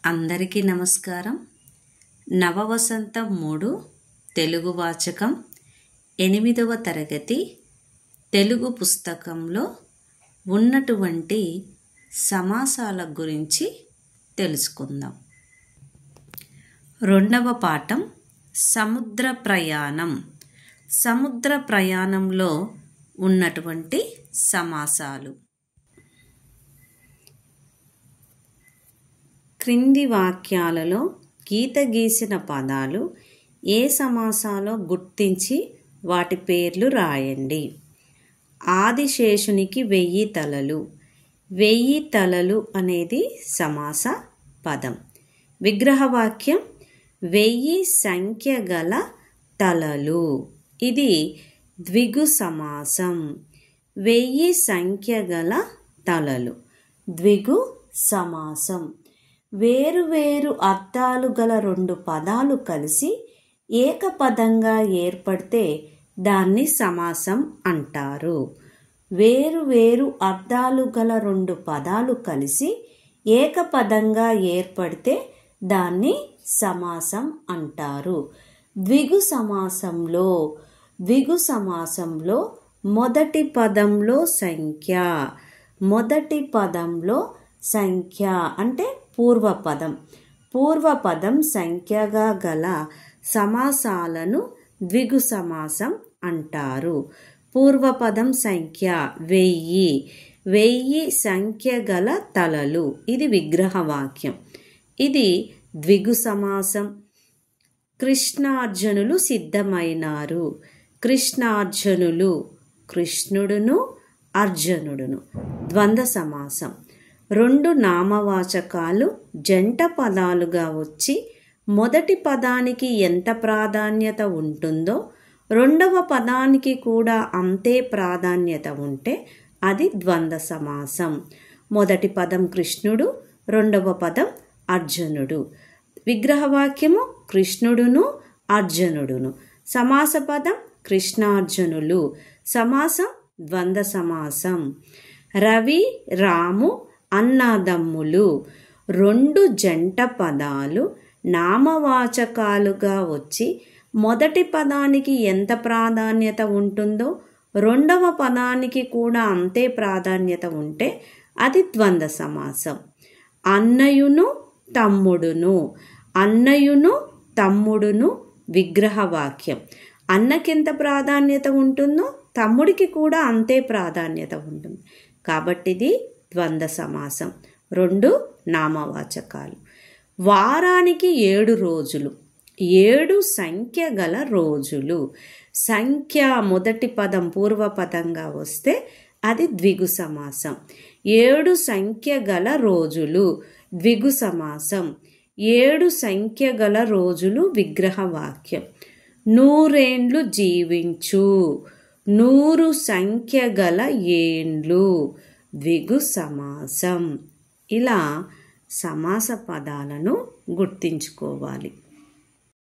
అందరికీ నమస్కారం. నవవసంతం 3 తెలుగు వాచకం 8వ తరగతి తెలుగు పుస్తకంలో ఉన్నటువంటి సమాసాల గురించి తెలుసుకుందాం. 2వ పాఠం సముద్ర ప్రయాణం. సముద్ర ప్రయాణంలో ఉన్నటువంటి సమాసాలు. క్రింది వాక్యాలలో గీత గీసిన పదాలు ఏ సమాసాలో గుర్తించి వాటి పేర్లు రాయండి. ఆదిశేషునికి 1000 తలలు. 1000 తలలు అనేది సమాస పదం. విగ్రహవాక్యం 1000 సంఖ్య గల తలలు. ఇది ద్విగు సమాసం. 1000 సంఖ్య గల తలలు ద్విగు సమాసం. వేరువేరు అర్థాలు గల 2 పదాలు కలిసి ఏకపదంగా ఏర్పడితే దాన్ని సమాసం అంటారు. వేరువేరు అర్థాలు గల 2 పదాలు కలిసి ఏకపదంగా ఏర్పడితే దాన్ని సమాసం అంటారు. ద్విగు సమాసంలో మొదటి పదంలో సంఖ్య అంటే పూర్వపదం సంఖ్యగా గల సమాసాలను ద్విగు సమాసం అంటారు. పూర్వపదం సంఖ్య 1000 సంఖ్య గల తలలు. ఇది విగ్రహవాక్యం. ఇది ద్విగు సమాసం. కృష్ణార్జునులు సిద్ధమైనారు. కృష్ణార్జునులు కృష్ణుడును అర్జునుడును. ద్వంద్వ సమాసం. 2 నామవాచకాలు జంట పదాలుగా వచ్చి మొదటి పదానికి ఎంత ప్రాధాన్యత ఉంటుందో రెండవ పదానికి కూడా అంతే ప్రాధాన్యత ఉంటే అది ద్వంద్వ సమాసం. మొదటి పదం కృష్ణుడు, రెండవ పదం అర్జునుడు. విగ్రహవాక్యము కృష్ణుడును అర్జునుడును. సమాస పదం కృష్ణార్జునులు. సమాసం ద్వంద్వ సమాసం. రవి రాము అన్నదమ్ములు. 2 జంట పదాలు నామవాచకాలుగా వచ్చి మొదటి పదానికి ఎంత ప్రాధాన్యత ఉంటుందో రెండవ పదానికి కూడా అంతే ప్రాధాన్యత ఉంటే అది ద్వంద్వ సమాసం. అన్నయును తమ్ముడును విగ్రహవాక్యం. అన్నకెంత ప్రాధాన్యత ఉంటుందో తమ్ముడికి కూడా అంతే ప్రాధాన్యత ఉంటుంది. కాబట్టి ఇది ద్వంద్వ సమాసం. 2 నామవాచకాలు. వారానికి 7 రోజులు. 7 సంఖ్య గల రోజులు. సంఖ్య మొదటి పదం పూర్వపదంగా వస్తే అది ద్విగు సమాసం. 7 సంఖ్య గల రోజులు ద్విగు సమాసం. 7 సంఖ్య గల రోజులు విగ్రహవాక్యం. 100 ఏండ్లు జీవించు. 100 సంఖ్య గల ఏండ్లు ద్విగు సమాసం. ఇలా సమాస పదాలను గుర్తించుకోవాలి.